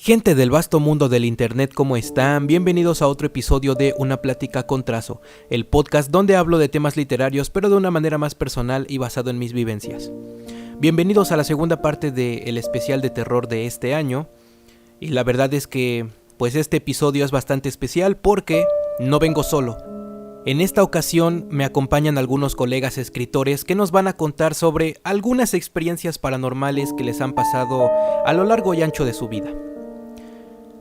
Gente del vasto mundo del internet, ¿cómo están? Bienvenidos a otro episodio de Una Plática con Trazo, el podcast donde hablo de temas literarios pero de una manera más personal y basado en mis vivencias. Bienvenidos a la segunda parte del especial de terror de este año, y la verdad es que pues este episodio es bastante especial porque no vengo solo. En esta ocasión me acompañan algunos colegas escritores que nos van a contar sobre algunas experiencias paranormales que les han pasado a lo largo y ancho de su vida.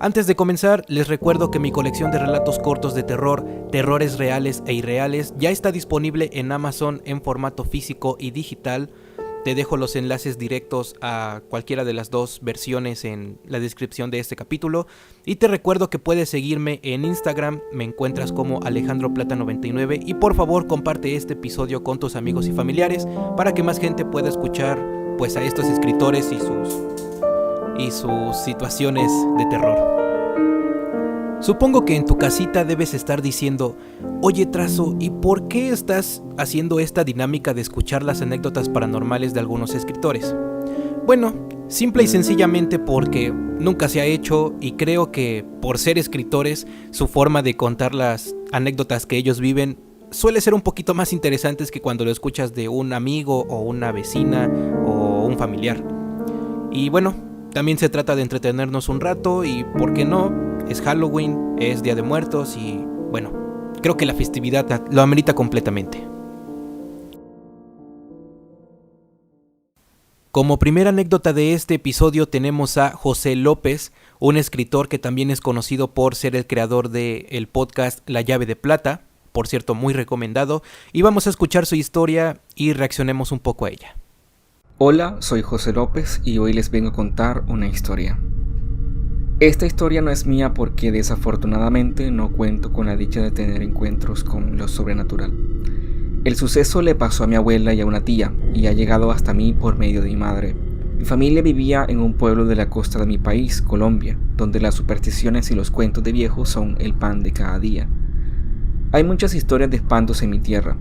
Antes de comenzar, les recuerdo que mi colección de relatos cortos de terror, terrores reales e irreales, ya está disponible en Amazon en formato físico y digital. Te dejo los enlaces directos a cualquiera de las dos versiones en la descripción de este capítulo. Y te recuerdo que puedes seguirme en Instagram, me encuentras como AlejandroPlata99. Y por favor comparte este episodio con tus amigos y familiares para que más gente pueda escuchar pues a estos escritores y sus situaciones de terror. Supongo que en tu casita debes estar diciendo: oye Trazo, ¿y por qué estás haciendo esta dinámica de escuchar las anécdotas paranormales de algunos escritores? Bueno, simple y sencillamente porque nunca se ha hecho, y creo que por ser escritores, su forma de contar las anécdotas que ellos viven suele ser un poquito más interesantes que cuando lo escuchas de un amigo o una vecina o un familiar. Y bueno, también se trata de entretenernos un rato y, ¿por qué no? Es Halloween, es Día de Muertos y, bueno, creo que la festividad lo amerita completamente. Como primera anécdota de este episodio tenemos a José López, un escritor que también es conocido por ser el creador del podcast La Llave de Plata, por cierto muy recomendado, y vamos a escuchar su historia y reaccionemos un poco a ella. Hola, soy José López y hoy les vengo a contar una historia. Esta historia no es mía porque desafortunadamente no cuento con la dicha de tener encuentros con lo sobrenatural. El suceso le pasó a mi abuela y a una tía y ha llegado hasta mí por medio de mi madre. Mi familia vivía en un pueblo de la costa de mi país, Colombia, donde las supersticiones y los cuentos de viejos son el pan de cada día. Hay muchas historias de espantos en mi tierra: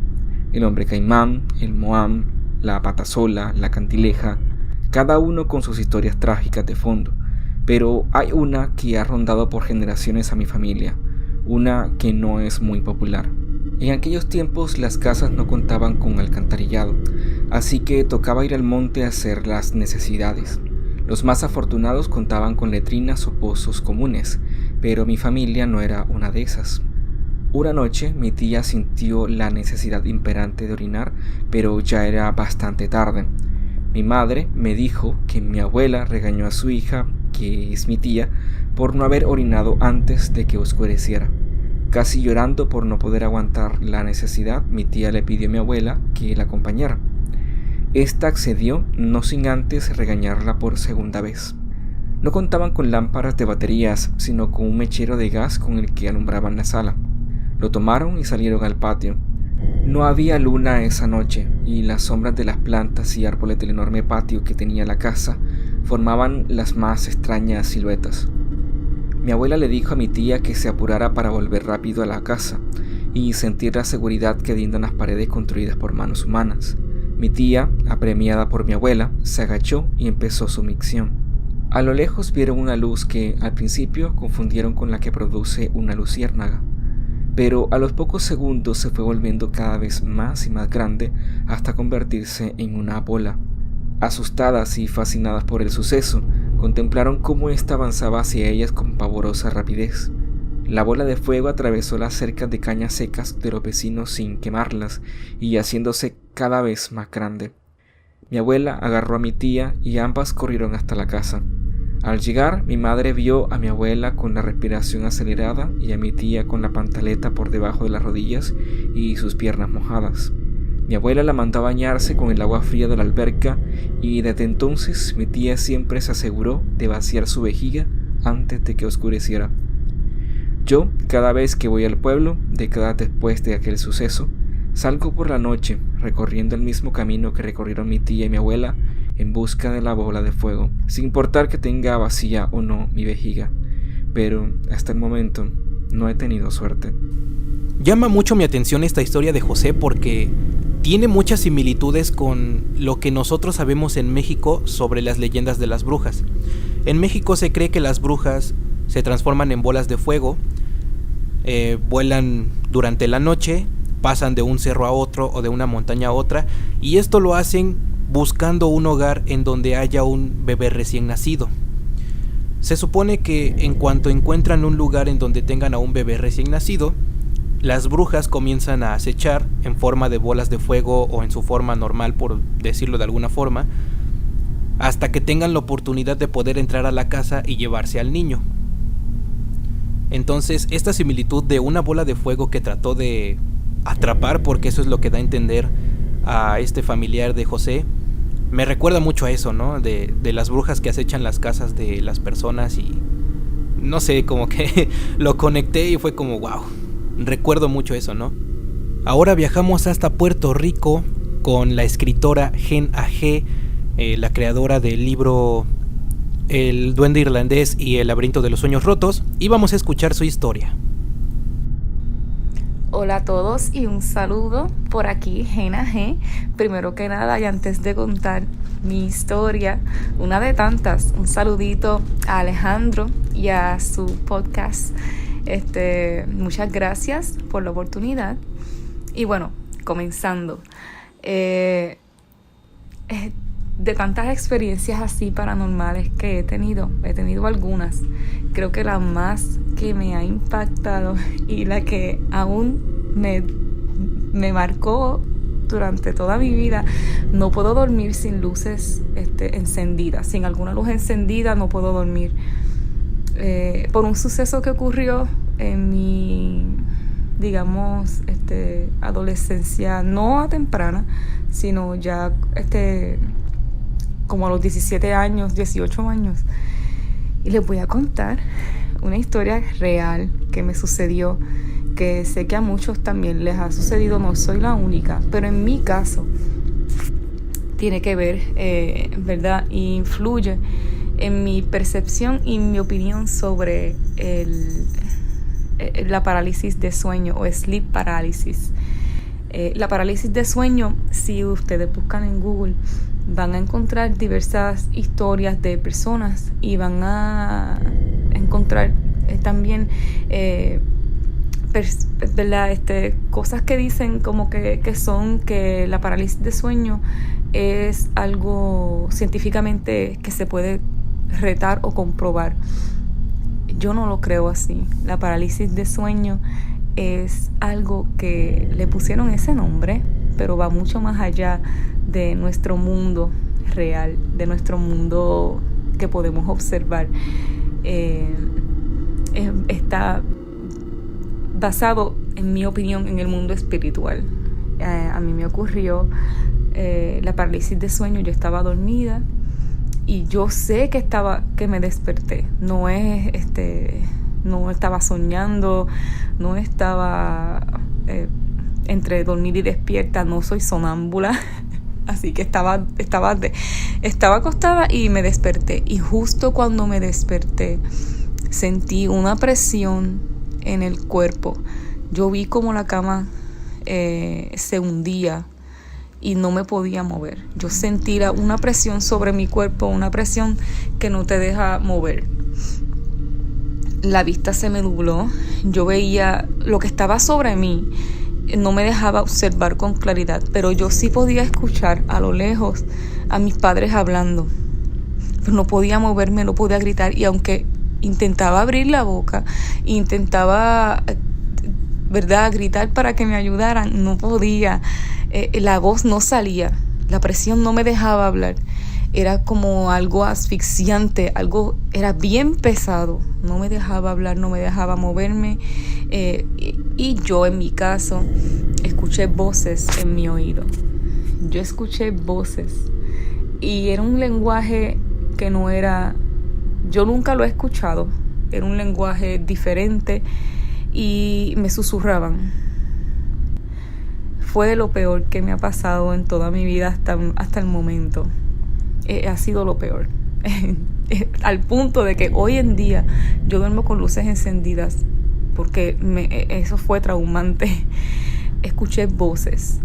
el hombre caimán, el moam, la patasola, la cantileja, cada uno con sus historias trágicas de fondo. Pero hay una que ha rondado por generaciones a mi familia, una que no es muy popular. En aquellos tiempos las casas no contaban con alcantarillado, así que tocaba ir al monte a hacer las necesidades. Los más afortunados contaban con letrinas o pozos comunes, pero mi familia no era una de esas. Una noche mi tía sintió la necesidad imperante de orinar, pero ya era bastante tarde. Mi madre me dijo que mi abuela regañó a su hija, que es mi tía, por no haber orinado antes de que oscureciera. Casi llorando por no poder aguantar la necesidad, mi tía le pidió a mi abuela que la acompañara. Esta accedió, no sin antes regañarla por segunda vez. No contaban con lámparas de baterías, sino con un mechero de gas con el que alumbraban la sala. Lo tomaron y salieron al patio. No había luna esa noche, y las sombras de las plantas y árboles del enorme patio que tenía la casa formaban las más extrañas siluetas. Mi abuela le dijo a mi tía que se apurara para volver rápido a la casa y sentir la seguridad que brindan las paredes construidas por manos humanas. Mi tía, apremiada por mi abuela, se agachó y empezó su micción. A lo lejos vieron una luz que al principio confundieron con la que produce una luciérnaga, pero a los pocos segundos se fue volviendo cada vez más y más grande hasta convertirse en una bola. Asustadas y fascinadas por el suceso, contemplaron cómo ésta avanzaba hacia ellas con pavorosa rapidez. La bola de fuego atravesó las cercas de cañas secas de los vecinos sin quemarlas y haciéndose cada vez más grande. Mi abuela agarró a mi tía y ambas corrieron hasta la casa. Al llegar, mi madre vio a mi abuela con la respiración acelerada y a mi tía con la pantaleta por debajo de las rodillas y sus piernas mojadas. Mi abuela la mandó a bañarse con el agua fría de la alberca y desde entonces mi tía siempre se aseguró de vaciar su vejiga antes de que oscureciera. Yo, cada vez que voy al pueblo, décadas después de aquel suceso, salgo por la noche recorriendo el mismo camino que recorrieron mi tía y mi abuela en busca de la bola de fuego, sin importar que tenga vacía o no mi vejiga. Pero hasta el momento no he tenido suerte. Llama mucho mi atención esta historia de José porque tiene muchas similitudes con lo que nosotros sabemos en México sobre las leyendas de las brujas. En México se cree que las brujas se transforman en bolas de fuego, vuelan durante la noche, pasan de un cerro a otro o de una montaña a otra, y esto lo hacen buscando un hogar en donde haya un bebé recién nacido. Se supone que en cuanto encuentran un lugar en donde tengan a un bebé recién nacido, las brujas comienzan a acechar en forma de bolas de fuego o en su forma normal, por decirlo de alguna forma, hasta que tengan la oportunidad de poder entrar a la casa y llevarse al niño. Entonces, esta similitud de una bola de fuego que trató de atrapar, porque eso es lo que da a entender a este familiar de José, me recuerda mucho a eso, ¿no? De las brujas que acechan las casas de las personas, y no sé, como que lo conecté y fue como wow, recuerdo mucho eso, ¿no? Ahora viajamos hasta Puerto Rico con la escritora Gen A.G., la creadora del libro El Duende Irlandés y El Laberinto de los Sueños Rotos, y vamos a escuchar su historia. Hola a todos y un saludo por aquí, Gen A.G. Primero que nada, y antes de contar mi historia, una de tantas, un saludito a Alejandro y a su podcast. Muchas gracias por la oportunidad. Y bueno, comenzando. De tantas experiencias así paranormales que he tenido algunas. Creo que la más que me ha impactado y la que aún me marcó durante toda mi vida, no puedo dormir sin luces encendidas. Sin alguna luz encendida no puedo dormir. Por un suceso que ocurrió en mi, digamos, adolescencia, no a temprana, sino ya como a los 17 años, 18 años. Y les voy a contar una historia real que me sucedió, que sé que a muchos también les ha sucedido, no soy la única, pero en mi caso tiene que ver, ¿verdad? Y influye en mi percepción y mi opinión sobre la parálisis de sueño o sleep paralysis. La parálisis de sueño, si ustedes buscan en Google, van a encontrar diversas historias de personas y van a encontrar también ¿verdad? Cosas que dicen como que son que la parálisis de sueño es algo científicamente que se puede retar o comprobar. Yo no lo creo así. La parálisis de sueño es algo que le pusieron ese nombre, pero va mucho más allá de nuestro mundo real, de nuestro mundo que podemos observar. Está basado, en mi opinión, en el mundo espiritual. A mí me ocurrió la parálisis de sueño. Yo estaba dormida y yo sé que me desperté. No estaba soñando, no estaba entre dormir y despierta, no soy sonámbula. Así que estaba acostada y me desperté. Y justo cuando me desperté, sentí una presión en el cuerpo. Yo vi como la cama se hundía y no me podía mover. Yo sentí una presión sobre mi cuerpo, una presión que no te deja mover. La vista se me nubló. Yo veía lo que estaba sobre mí. No me dejaba observar con claridad, pero yo sí podía escuchar a lo lejos a mis padres hablando. Pero no podía moverme, no podía gritar, y aunque intentaba abrir la boca, intentaba, ¿verdad?, gritar para que me ayudaran, no podía. La voz no salía, la presión no me dejaba hablar. Era como algo asfixiante, era bien pesado. No me dejaba hablar, no me dejaba moverme. Y yo, en mi caso, escuché voces en mi oído. Yo escuché voces. Y era un lenguaje que no era... Yo nunca lo he escuchado. Era un lenguaje diferente y me susurraban. Fue de lo peor que me ha pasado en toda mi vida hasta el momento. Ha sido lo peor. Al punto de que hoy en día yo duermo con luces encendidas porque eso fue traumante. Escuché voces.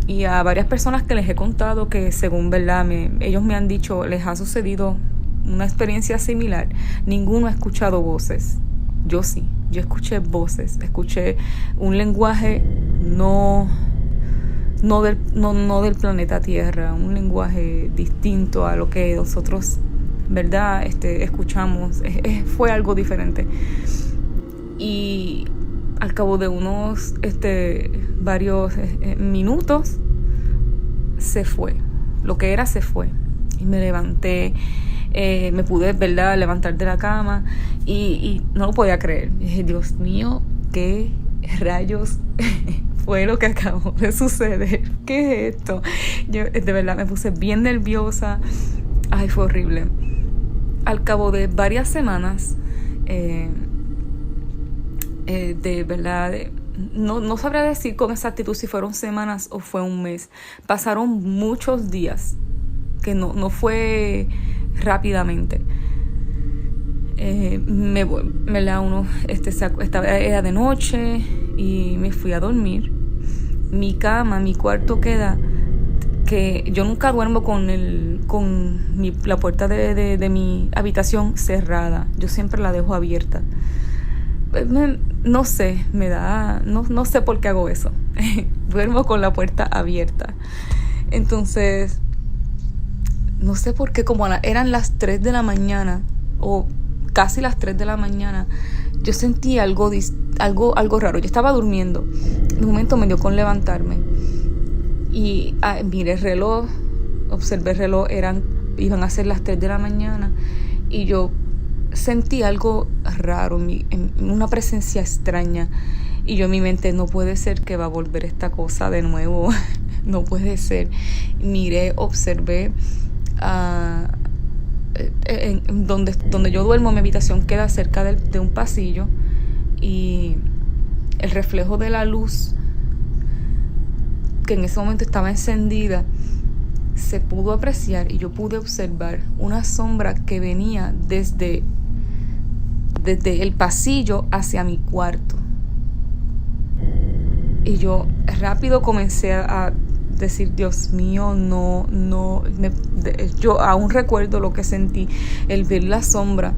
Y a varias personas que les he contado que según verdad ellos me han dicho, les ha sucedido una experiencia similar, ninguno ha escuchado voces. Yo sí, yo escuché voces, escuché un lenguaje no del planeta Tierra, un lenguaje distinto a lo que nosotros, ¿verdad? Escuchamos. Fue algo diferente. Y al cabo de unos varios minutos se fue. Lo que era se fue. Y me levanté, me pude, ¿verdad?, levantar de la cama y no lo podía creer. Y dije, Dios mío, ¿qué rayos fue lo que acabó de suceder? ¿Qué es esto? Yo de verdad me puse bien nerviosa. Ay, fue horrible. Al cabo de varias semanas, de verdad, no sabría decir con exactitud si fueron semanas o fue un mes. Pasaron muchos días, que no fue rápidamente. Era de noche y me fui a dormir. Mi cama, mi cuarto queda, que yo nunca duermo con la puerta de mi habitación cerrada. Yo siempre la dejo abierta. No sé, no sé por qué hago eso. Duermo con la puerta abierta. Entonces, no sé por qué, como eran las 3 de la mañana, o casi las 3 de la mañana, yo sentí algo raro. Yo estaba durmiendo. En un momento me dio con levantarme. Y miré el reloj, observé el reloj, iban a ser las 3 de la mañana. Y yo sentí algo raro, una presencia extraña. Y yo en mi mente, no puede ser que va a volver esta cosa de nuevo. No puede ser. Miré, observé. Donde yo duermo, mi habitación queda cerca de un pasillo, y el reflejo de la luz, que en ese momento estaba encendida, se pudo apreciar, y yo pude observar una sombra que venía desde el pasillo hacia mi cuarto. Y yo rápido comencé a decir, Dios mío, yo aún recuerdo lo que sentí, el ver la sombra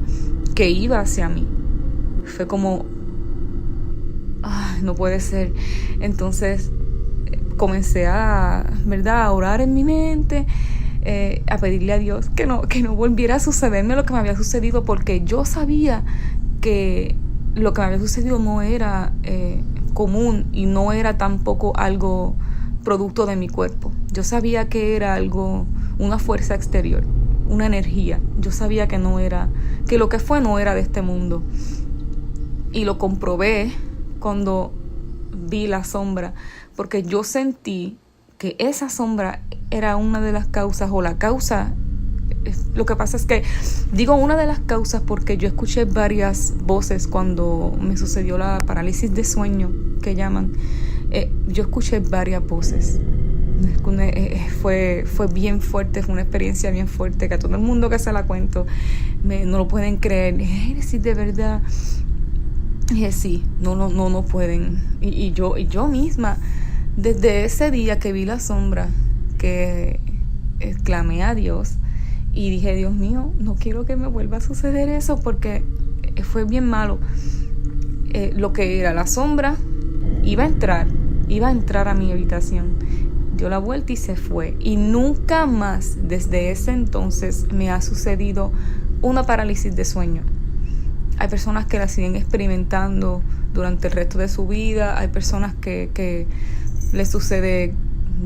que iba hacia mí. Fue como, no puede ser. Entonces comencé a orar en mi mente, a pedirle a Dios que no volviera a sucederme lo que me había sucedido, porque yo sabía que lo que me había sucedido no era común, y no era tampoco algo producto de mi cuerpo. Yo sabía que era algo, una fuerza exterior, una energía. Yo sabía que lo que fue no era de este mundo. Y lo comprobé cuando vi la sombra, porque yo sentí que esa sombra era una de las causas, o la causa. Lo que pasa es que digo una de las causas porque yo escuché varias voces cuando me sucedió la parálisis de sueño, que llaman. Yo escuché varias voces. Fue bien fuerte, fue una experiencia bien fuerte, que a todo el mundo que se la cuento no lo pueden creer. Sí, de verdad. Sí, no pueden. Y yo misma, desde ese día que vi la sombra, que clamé a Dios y dije, Dios mío, no quiero que me vuelva a suceder eso, porque fue bien malo. Lo que era la sombra iba a entrar a mi habitación, dio la vuelta y se fue. Y nunca más desde ese entonces me ha sucedido una parálisis de sueño. Hay personas que la siguen experimentando durante el resto de su vida. Hay personas que les sucede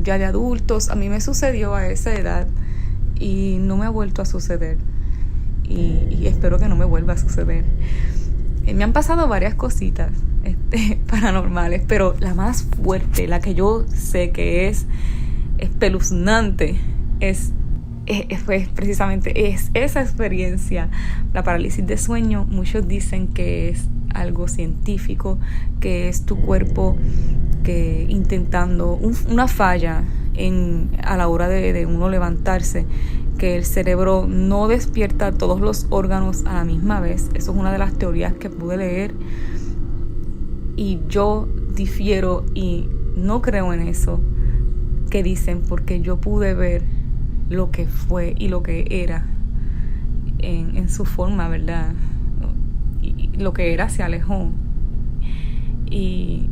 ya de adultos. A mí me sucedió a esa edad y no me ha vuelto a suceder. Y espero que no me vuelva a suceder. Me han pasado varias cositas paranormales, pero la más fuerte, la que yo sé que es espeluznante, fue precisamente esa experiencia, la parálisis de sueño. Muchos dicen que es algo científico, que es tu cuerpo que intentando una falla a la hora de uno levantarse, que el cerebro no despierta todos los órganos a la misma vez. Eso es una de las teorías que pude leer, y yo difiero y no creo en eso que dicen, porque yo pude ver lo que fue y lo que era, en su forma, ¿verdad? Y lo que era se alejó. Y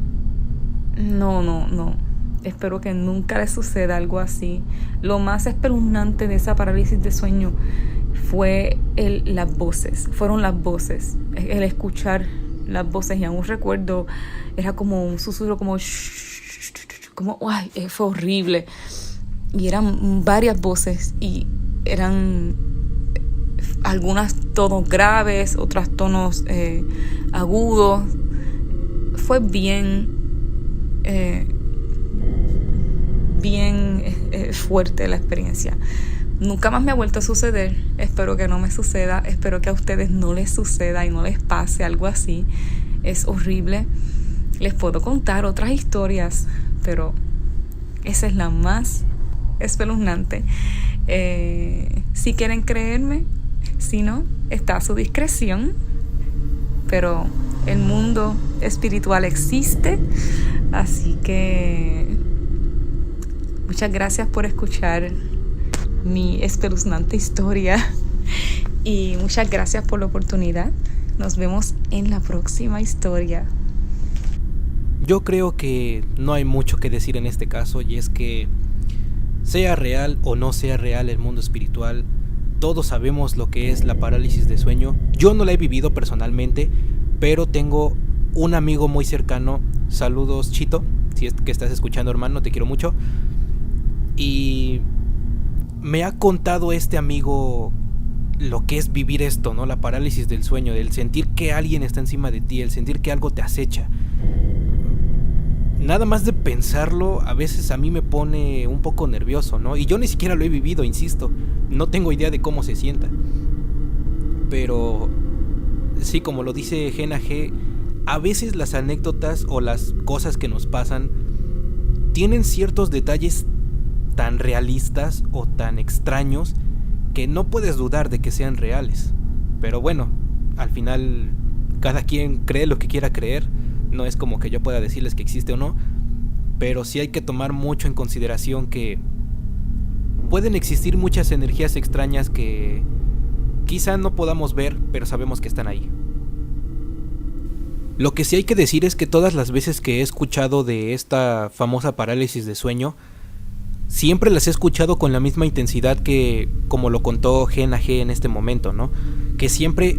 no. Espero que nunca le suceda algo así. Lo más espeluznante de esa parálisis de sueño fueron las voces, el escuchar las voces. Y aún recuerdo, era como un susurro, fue horrible. Y eran varias voces y eran algunas tonos graves, otras tonos agudos. Fue bien fuerte la experiencia. Nunca más me ha vuelto a suceder. Espero que no me suceda. Espero que a ustedes no les suceda y no les pase algo así. Es horrible. Les puedo contar otras historias, pero esa es la más espeluznante. Si quieren creerme, si no, está a su discreción. Pero el mundo espiritual existe, así que muchas gracias por escuchar mi espeluznante historia y muchas gracias por la oportunidad. Nos vemos en la próxima historia. Yo creo que no hay mucho que decir en este caso, y es que sea real o no sea real el mundo espiritual, todos sabemos lo que es la parálisis de sueño. Yo no la he vivido personalmente, pero tengo un amigo muy cercano. Saludos, Chito, si es que estás escuchando, hermano, te quiero mucho. Y me ha contado este amigo lo que es vivir esto, ¿no? La parálisis del sueño, el sentir que alguien está encima de ti, el sentir que algo te acecha. Nada más de pensarlo, a veces a mí me pone un poco nervioso, ¿no? Y yo ni siquiera lo he vivido, insisto. No tengo idea de cómo se sienta. Pero sí, como lo dice Gena G, a veces las anécdotas o las cosas que nos pasan tienen ciertos detalles tan realistas o tan extraños que no puedes dudar de que sean reales. Pero bueno, al final cada quien cree lo que quiera creer. No es como que yo pueda decirles que existe o no, pero sí hay que tomar mucho en consideración que pueden existir muchas energías extrañas que quizá no podamos ver, pero sabemos que están ahí. Lo que sí hay que decir es que todas las veces que he escuchado de esta famosa parálisis de sueño, siempre las he escuchado con la misma intensidad que como lo contó Gena G en este momento, ¿no? Que siempre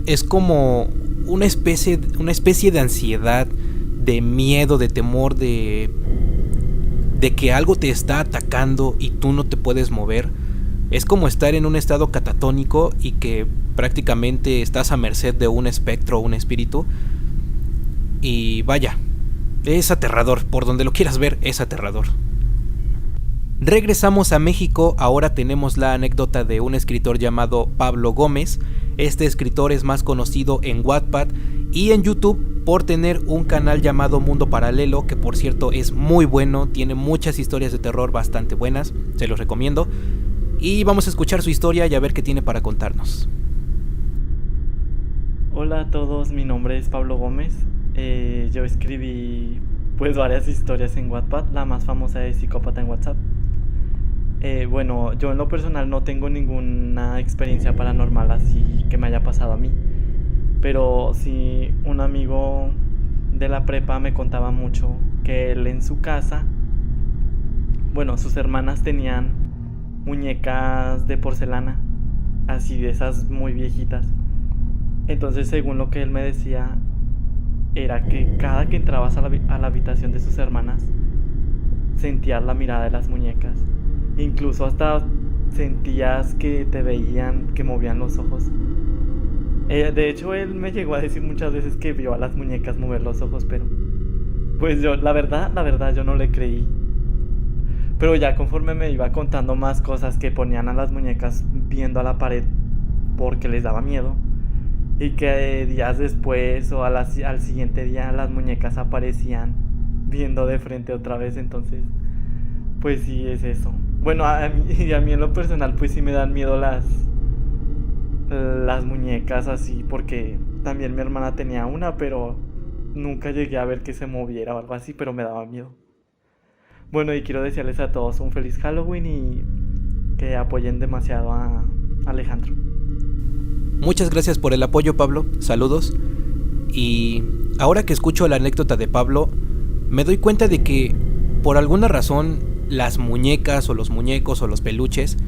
es como una especie de ansiedad, de miedo, de temor, de que algo te está atacando y tú no te puedes mover. Es como estar en un estado catatónico y que prácticamente estás a merced de un espectro o un espíritu. Y vaya, es aterrador, por donde lo quieras ver, es aterrador. Regresamos a México. Ahora tenemos la anécdota de un escritor llamado Pablo Gómez. Este escritor es más conocido en Wattpad y en YouTube por tener un canal llamado Mundo Paralelo, que por cierto es muy bueno, tiene muchas historias de terror bastante buenas, se los recomiendo. Y vamos a escuchar su historia y a ver qué tiene para contarnos. Hola a todos, mi nombre es Pablo Gómez. Yo escribí pues varias historias en Wattpad, la más famosa es Psicópata en WhatsApp. Bueno, yo en lo personal no tengo ninguna experiencia paranormal así que me haya pasado a mí, pero sí un amigo de la prepa me contaba mucho que él en su casa, bueno, sus hermanas tenían muñecas de porcelana, así de esas muy viejitas. Entonces, según lo que él me decía, era que cada que entrabas a la habitación de sus hermanas, sentías la mirada de las muñecas. Incluso hasta sentías que te veían, que movían los ojos. De hecho, él me llegó a decir muchas veces que vio a las muñecas mover los ojos, pero pues yo, la verdad, yo no le creí. Pero ya conforme me iba contando más cosas que ponían a las muñecas viendo a la pared porque les daba miedo, y que días después o al siguiente día las muñecas aparecían viendo de frente otra vez, entonces pues sí, es eso. Bueno, a mí en lo personal pues sí me dan miedo las muñecas así, porque también mi hermana tenía una, pero nunca llegué a ver que se moviera o algo así, pero me daba miedo. Bueno, y quiero desearles a todos un feliz Halloween y que apoyen demasiado a Alejandro. Muchas gracias por el apoyo, Pablo. Saludos. Y ahora que escucho la anécdota de Pablo, me doy cuenta de que por alguna razón las muñecas o los muñecos o los peluches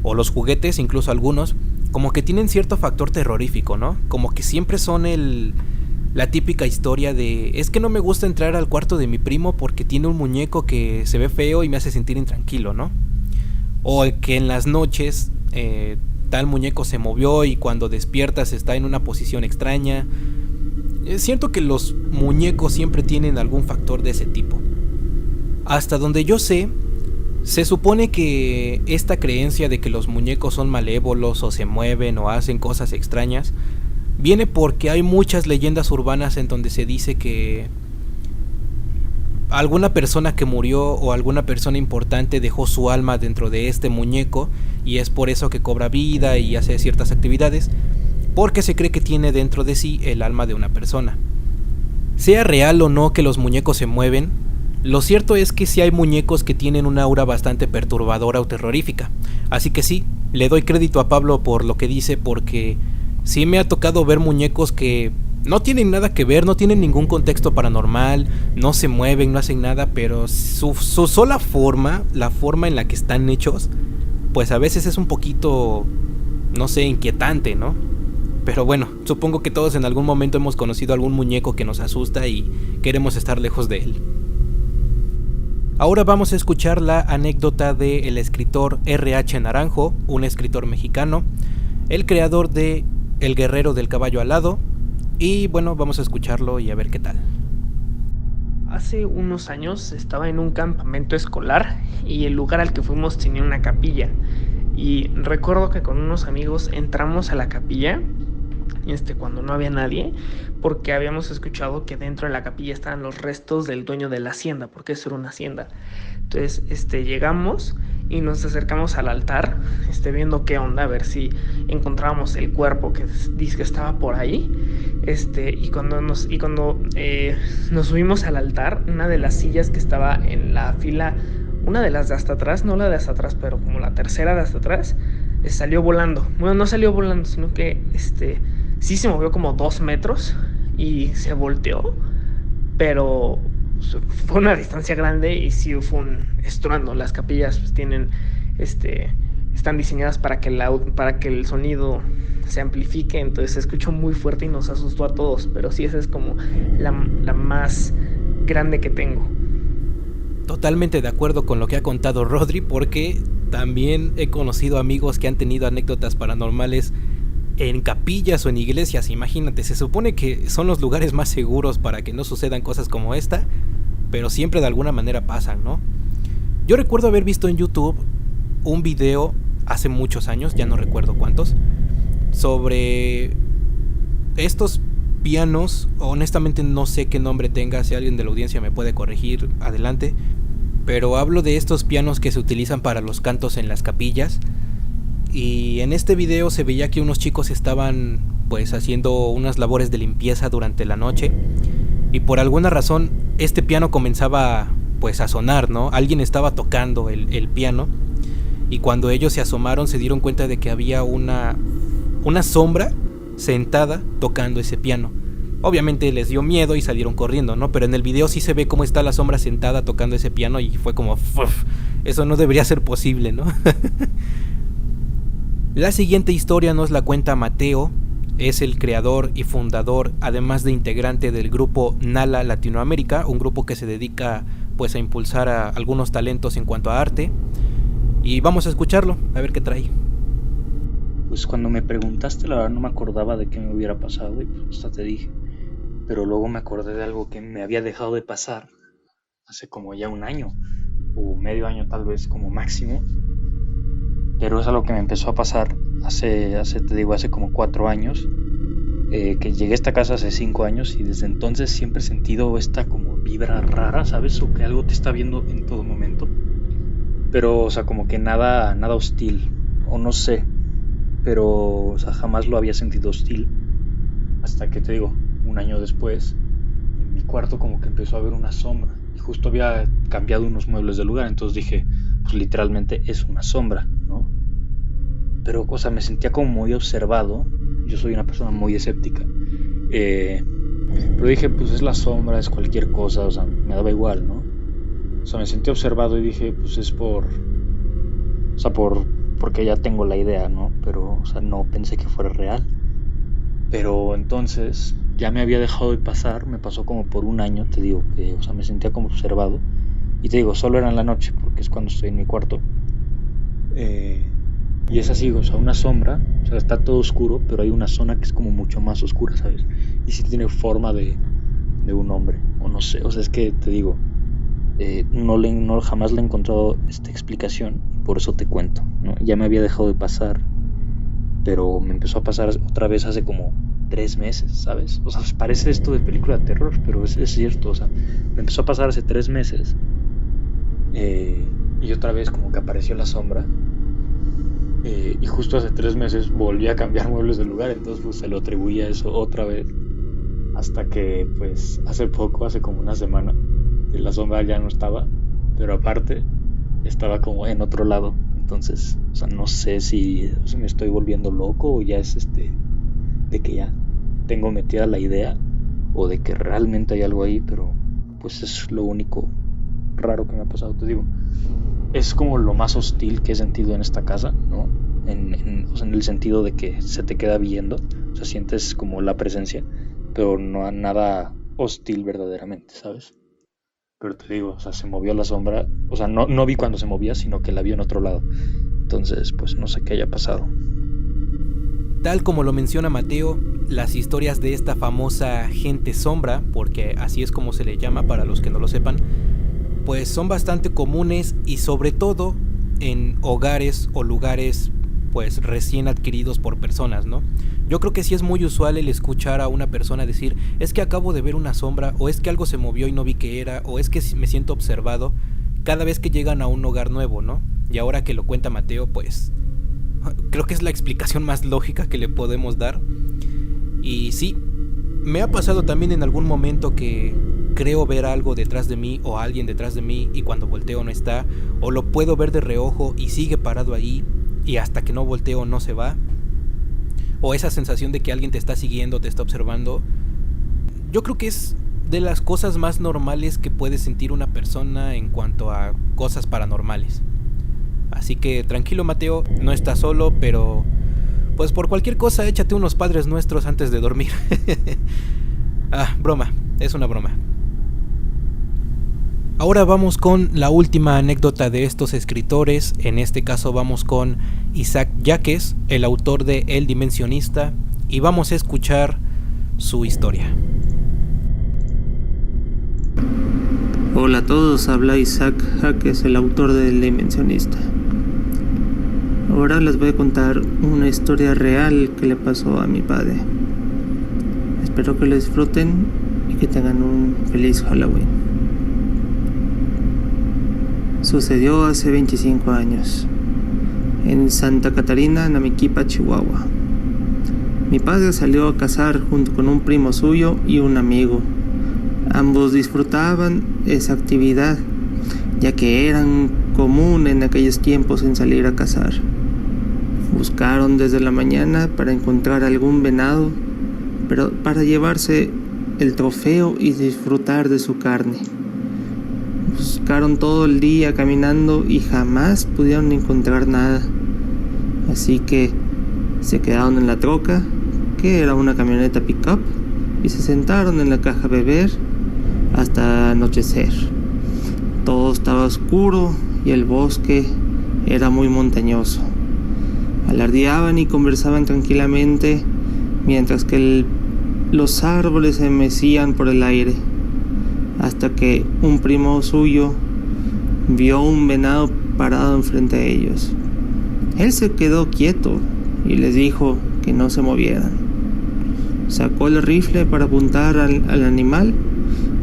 o los juguetes, incluso algunos, como que tienen cierto factor terrorífico, ¿no? Como que siempre son la típica historia de es que no me gusta entrar al cuarto de mi primo porque tiene un muñeco que se ve feo y me hace sentir intranquilo, ¿no? O que en las noches tal muñeco se movió y cuando despiertas está en una posición extraña. Siento que los muñecos siempre tienen algún factor de ese tipo. Hasta donde yo sé, se supone que esta creencia de que los muñecos son malévolos o se mueven o hacen cosas extrañas viene porque hay muchas leyendas urbanas en donde se dice que alguna persona que murió o alguna persona importante dejó su alma dentro de este muñeco y es por eso que cobra vida y hace ciertas actividades, porque se cree que tiene dentro de sí el alma de una persona. Sea real o no que los muñecos se mueven, lo cierto es que sí hay muñecos que tienen una aura bastante perturbadora o terrorífica. Así que sí, le doy crédito a Pablo por lo que dice, porque sí me ha tocado ver muñecos que no tienen nada que ver, no tienen ningún contexto paranormal, no se mueven, no hacen nada, pero su sola forma, la forma en la que están hechos, pues a veces es un poquito, no sé, inquietante, ¿no? Pero bueno, supongo que todos en algún momento hemos conocido algún muñeco que nos asusta y queremos estar lejos de él. Ahora vamos a escuchar la anécdota del escritor R.H. Naranjo, un escritor mexicano, el creador de El guerrero del caballo alado, y bueno, vamos a escucharlo y a ver qué tal. Hace unos años estaba en un campamento escolar y el lugar al que fuimos tenía una capilla, y recuerdo que con unos amigos entramos a la capilla cuando no había nadie, porque habíamos escuchado que dentro de la capilla estaban los restos del dueño de la hacienda, porque eso era una hacienda. Entonces llegamos y nos acercamos al altar, viendo qué onda, a ver si encontrábamos el cuerpo que dice que estaba por ahí. Y cuando nos subimos al altar, una de las sillas que estaba en la fila, una de las de hasta atrás, no la de hasta atrás, pero como la tercera de hasta atrás, salió volando. Bueno, no salió volando, sino que sí se movió como 2 metros y se volteó, pero fue una distancia grande y sí fue un estruendo. Las capillas pues tienen están diseñadas para que el sonido se amplifique, entonces se escuchó muy fuerte y nos asustó a todos, pero sí, esa es como la más grande que tengo. Totalmente de acuerdo con lo que ha contado Rodri, porque también he conocido amigos que han tenido anécdotas paranormales en capillas o en iglesias. Imagínate, se supone que son los lugares más seguros para que no sucedan cosas como esta, pero siempre de alguna manera pasan, ¿no? Yo recuerdo haber visto en YouTube un video hace muchos años, ya no recuerdo cuántos, sobre estos pianos. Honestamente no sé qué nombre tenga, si alguien de la audiencia me puede corregir, adelante. Pero hablo de estos pianos que se utilizan para los cantos en las capillas. Y en este video se veía que unos chicos estaban pues haciendo unas labores de limpieza durante la noche. Y por alguna razón este piano comenzaba pues a sonar, ¿no? Alguien estaba tocando el piano. Y cuando ellos se asomaron se dieron cuenta de que había una sombra sentada tocando ese piano. Obviamente les dio miedo y salieron corriendo, ¿no? Pero en el video sí se ve cómo está la sombra sentada tocando ese piano y fue como ¡fuf! Eso no debería ser posible, ¿no? La siguiente historia nos la cuenta Mateo. Es el creador y fundador, además de integrante del grupo Nala Latinoamérica, un grupo que se dedica pues a impulsar a algunos talentos en cuanto a arte. Y vamos a escucharlo, a ver qué trae. Pues cuando me preguntaste, la verdad no me acordaba de qué me hubiera pasado y pues hasta te dije. Pero luego me acordé de algo que me había dejado de pasar hace como ya 1 año, o medio año tal vez como máximo. Pero es algo que me empezó a pasar hace como 4 años. Que llegué a esta casa hace 5 años y desde entonces siempre he sentido esta como vibra rara, ¿sabes? O que algo te está viendo en todo momento. Pero, o sea, como que nada hostil, o no sé. Pero, o sea, jamás lo había sentido hostil. Hasta que, te digo, 1 año después, en mi cuarto como que empezó a haber una sombra. Y justo había cambiado unos muebles de lugar, entonces dije, pues literalmente es una sombra, ¿no? Pero, o sea, me sentía como muy observado yo soy una persona muy escéptica. Pero dije, pues es la sombra, es cualquier cosa, o sea, me daba igual, ¿no? O sea, me sentí observado y dije, pues es porque ya tengo la idea, ¿no? Pero, o sea, no pensé que fuera real. Pero entonces ya me había dejado de pasar, me pasó como por un año, te digo, que, o sea, me sentía como observado. Y te digo, solo era en la noche, porque es cuando estoy en mi cuarto. Y es así, o sea, una sombra, o sea, está todo oscuro, pero hay una zona que es como mucho más oscura, ¿sabes? Y sí tiene forma de un hombre, o no sé, o sea, es que te digo, jamás le he encontrado explicación, y por eso te cuento, ¿no? Ya me había dejado de pasar, pero me empezó a pasar otra vez hace como 3 meses, ¿sabes? O sea, parece esto de película de terror, pero es cierto, o sea, me empezó a pasar hace 3 meses, y otra vez como que apareció la sombra. Y justo hace 3 meses volví a cambiar muebles de lugar, entonces pues se lo atribuía a eso otra vez, hasta que pues hace como una semana, la sombra ya no estaba, pero aparte estaba como en otro lado. Entonces, o sea, no sé si me estoy volviendo loco o ya es de que ya tengo metida la idea o de que realmente hay algo ahí, pero pues es lo único raro que me ha pasado, te digo. Es como lo más hostil que he sentido en esta casa, ¿no? O sea, en el sentido de que se te queda viendo, o sea, sientes como la presencia, pero no nada hostil verdaderamente, ¿sabes? Pero te digo, o sea, se movió la sombra, o sea, no vi cuando se movía, sino que la vi en otro lado. Entonces, pues no sé qué haya pasado. Tal como lo menciona Mateo, las historias de esta famosa gente sombra, porque así es como se le llama para los que no lo sepan, pues son bastante comunes y sobre todo en hogares o lugares pues recién adquiridos por personas, ¿no? Yo creo que sí es muy usual el escuchar a una persona decir, es que acabo de ver una sombra, o es que algo se movió y no vi qué era, o es que me siento observado, cada vez que llegan a un hogar nuevo, ¿no? Y ahora que lo cuenta Mateo, pues creo que es la explicación más lógica que le podemos dar. Y sí, me ha pasado también en algún momento que creo ver algo detrás de mí o alguien detrás de mí y cuando volteo no está, o lo puedo ver de reojo y sigue parado ahí y hasta que no volteo no se va, o esa sensación de que alguien te está siguiendo, te está observando. Yo creo que es de las cosas más normales que puede sentir una persona en cuanto a cosas paranormales. Así que tranquilo, Mateo, no estás solo, pero pues por cualquier cosa échate unos Padres Nuestros antes de dormir. Broma, es una broma. Ahora vamos con la última anécdota de estos escritores. En este caso vamos con Isaac Yaques, el autor de El Dimensionista, y vamos a escuchar su historia. Hola a todos, habla Isaac Yaques, el autor de El Dimensionista. Ahora les voy a contar una historia real que le pasó a mi padre. Espero que lo disfruten y que tengan un feliz Halloween. Sucedió hace 25 años, en Santa Catarina, Namiquipa, Chihuahua. Mi padre salió a cazar junto con un primo suyo y un amigo. Ambos disfrutaban esa actividad, ya que eran común en aquellos tiempos en salir a cazar. Buscaron desde la mañana para encontrar algún venado, pero para llevarse el trofeo y disfrutar de su carne. Buscaron todo el día caminando y jamás pudieron encontrar nada. Así que se quedaron en la troca, que era una camioneta pick-up, y se sentaron en la caja a beber hasta anochecer. Todo estaba oscuro y el bosque era muy montañoso. Alardeaban y conversaban tranquilamente mientras que los árboles se mecían por el aire, hasta que un primo suyo vio un venado parado enfrente de ellos. Él se quedó quieto y les dijo que no se movieran. Sacó el rifle para apuntar al animal,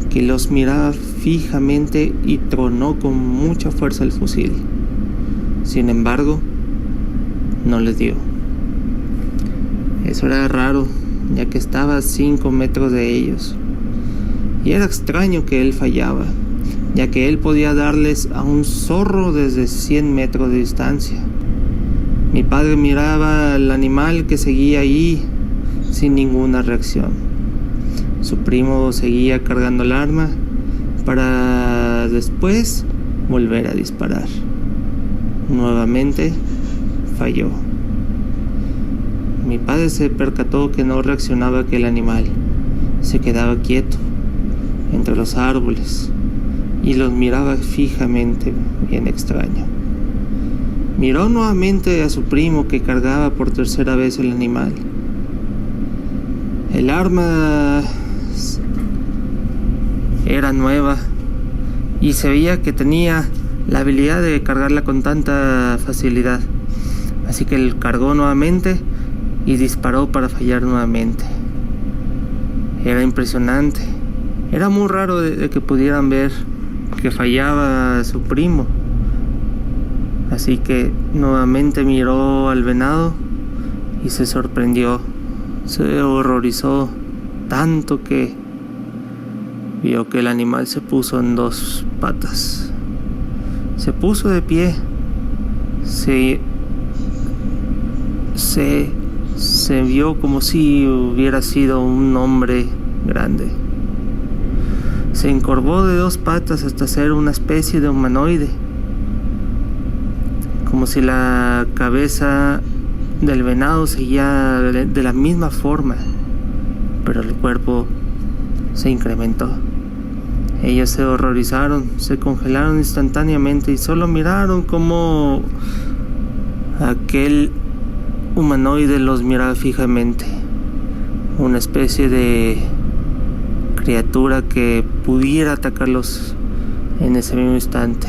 que los miraba fijamente y tronó con mucha fuerza el fusil. Sin embargo, no les dio. Eso era raro, ya que estaba a 5 metros de ellos. Y era extraño que él fallaba, ya que él podía darles a un zorro desde 100 metros de distancia. Mi padre miraba al animal que seguía ahí sin ninguna reacción. Su primo seguía cargando el arma para después volver a disparar. Nuevamente falló. Mi padre se percató que no reaccionaba aquel animal. Se quedaba quieto entre los árboles y los miraba fijamente, bien extraño. Miró nuevamente a su primo que cargaba por tercera vez el animal. El arma era nueva y se veía que tenía la habilidad de cargarla con tanta facilidad. Así que él cargó nuevamente y disparó para fallar nuevamente. Era impresionante. Era muy raro de que pudieran ver que fallaba su primo. Así que nuevamente miró al venado y se sorprendió. Se horrorizó tanto que vio que el animal se puso en dos patas. Se puso de pie. Se vio como si hubiera sido un hombre grande. Se encorvó de dos patas hasta ser una especie de humanoide, como si la cabeza del venado seguía de la misma forma, pero el cuerpo se incrementó. Ellos se horrorizaron, se congelaron instantáneamente y solo miraron cómo aquel humanoide los miraba fijamente. Una especie de criatura que pudiera atacarlos en ese mismo instante.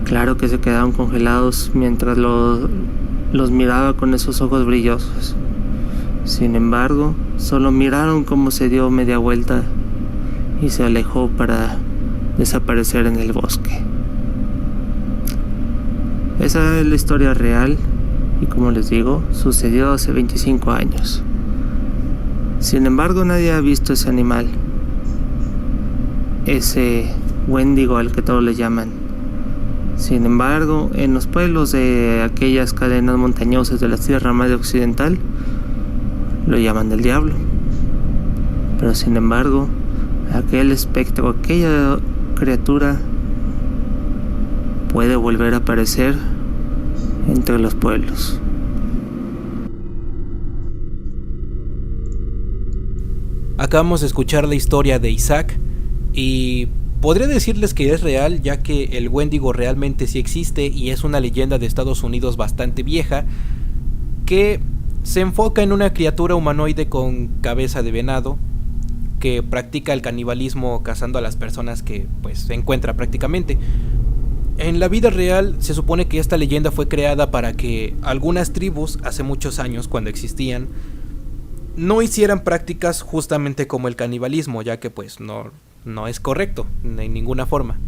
Claro que se quedaron congelados mientras los miraba con esos ojos brillosos. Sin embargo, solo miraron cómo se dio media vuelta y se alejó para desaparecer en el bosque. Esa es la historia real y, como les digo, sucedió hace 25 años. Sin embargo, nadie ha visto ese animal, ese Wendigo al que todos le llaman. Sin embargo, en los pueblos de aquellas cadenas montañosas de la Sierra Madre Occidental lo llaman del diablo. Pero sin embargo, aquel espectro, aquella criatura puede volver a aparecer entre los pueblos. Acabamos de escuchar la historia de Isaac y podría decirles que es real, ya que el Wendigo realmente sí existe y es una leyenda de Estados Unidos bastante vieja que se enfoca en una criatura humanoide con cabeza de venado que practica el canibalismo cazando a las personas que pues se encuentra prácticamente. En la vida real se supone que esta leyenda fue creada para que algunas tribus hace muchos años, cuando existían, no hicieran prácticas justamente como el canibalismo, ya que pues no es correcto de ninguna forma.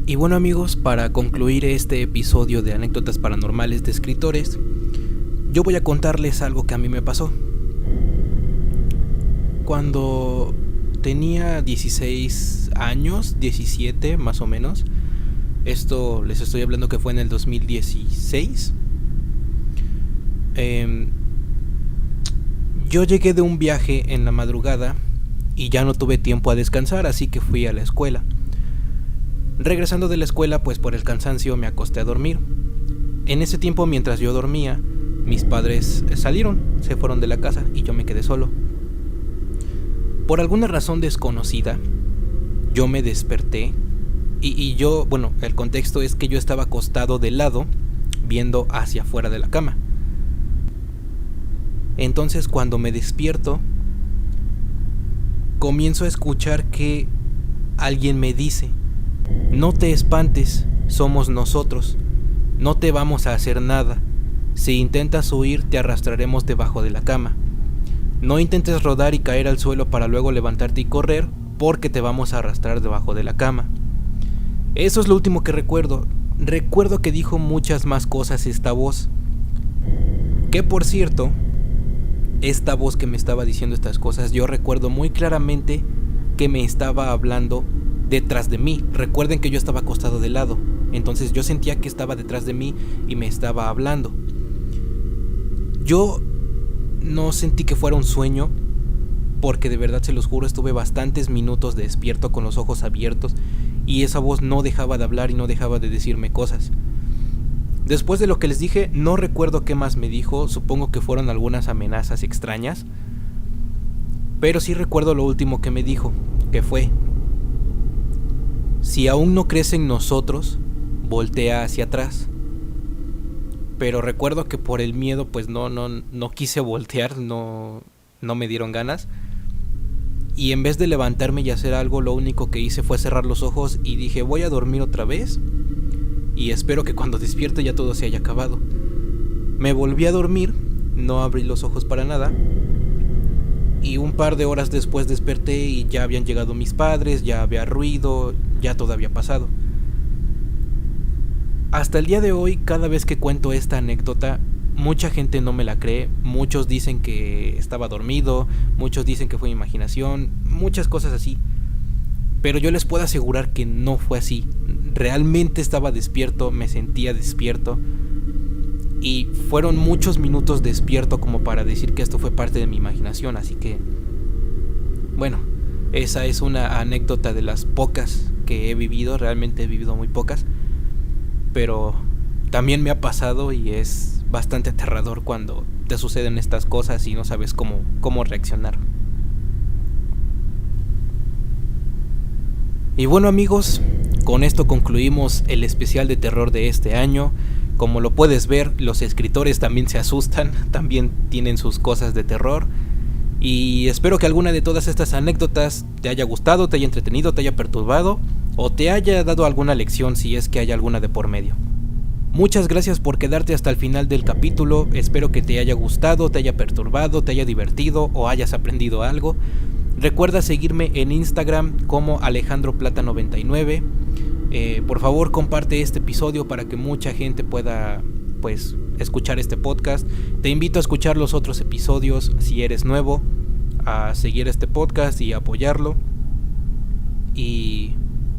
Y bueno amigos, para concluir este episodio de anécdotas paranormales de escritores, yo voy a contarles algo que a mí me pasó. Cuando tenía 16 años, 17 más o menos, esto les estoy hablando que fue en el 2016, yo llegué de un viaje en la madrugada y ya no tuve tiempo a descansar, así que fui a la escuela. Regresando de la escuela, pues por el cansancio me acosté a dormir. En ese tiempo, mientras yo dormía, mis padres salieron, se fueron de la casa y yo me quedé solo. Por alguna razón desconocida, yo me desperté y yo, bueno, el contexto es que yo estaba acostado de lado, viendo hacia afuera de la cama. Entonces cuando me despierto, comienzo a escuchar que alguien me dice: no te espantes, somos nosotros, no te vamos a hacer nada, si intentas huir te arrastraremos debajo de la cama, no intentes rodar y caer al suelo para luego levantarte y correr, porque te vamos a arrastrar debajo de la cama. Eso es lo último que recuerdo. Recuerdo que dijo muchas más cosas esta voz, que por cierto, esta voz que me estaba diciendo estas cosas, yo recuerdo muy claramente que me estaba hablando detrás de mí. Recuerden que yo estaba acostado de lado, entonces yo sentía que estaba detrás de mí y me estaba hablando. Yo no sentí que fuera un sueño, porque de verdad se los juro, estuve bastantes minutos despierto con los ojos abiertos y esa voz no dejaba de hablar y no dejaba de decirme cosas. Después de lo que les dije, no recuerdo qué más me dijo, supongo que fueron algunas amenazas extrañas, pero sí recuerdo lo último que me dijo, que fue: si aún no crees en nosotros, voltea hacia atrás. Pero recuerdo que por el miedo pues no quise voltear, no me dieron ganas. Y en vez de levantarme y hacer algo, lo único que hice fue cerrar los ojos y dije, voy a dormir otra vez y espero que cuando despierte ya todo se haya acabado. Me volví a dormir, no abrí los ojos para nada, y un par de horas después desperté y ya habían llegado mis padres, ya había ruido, ya todo había pasado. Hasta el día de hoy, cada vez que cuento esta anécdota, mucha gente no me la cree. Muchos dicen que estaba dormido, muchos dicen que fue imaginación, muchas cosas así. Pero yo les puedo asegurar que no fue así. Realmente estaba despierto, me sentía despierto. Y fueron muchos minutos despierto como para decir que esto fue parte de mi imaginación. Así que, bueno, esa es una anécdota de las pocas que he vivido. Realmente he vivido muy pocas. Pero también me ha pasado y es bastante aterrador cuando te suceden estas cosas y no sabes cómo reaccionar. Y bueno, amigos, con esto concluimos el especial de terror de este año. Como lo puedes ver, los escritores también se asustan, también tienen sus cosas de terror. Y espero que alguna de todas estas anécdotas te haya gustado, te haya entretenido, te haya perturbado o te haya dado alguna lección si es que hay alguna de por medio. Muchas gracias por quedarte hasta el final del capítulo. Espero que te haya gustado, te haya perturbado, te haya divertido o hayas aprendido algo. Recuerda seguirme en Instagram como AlejandroPlata99. Por favor, comparte este episodio para que mucha gente pueda escuchar este podcast. Te invito a escuchar los otros episodios si eres nuevo, a seguir este podcast y apoyarlo. Y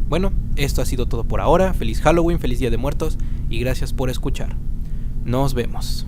bueno, esto ha sido todo por ahora. Feliz Halloween, feliz Día de Muertos y gracias por escuchar. Nos vemos.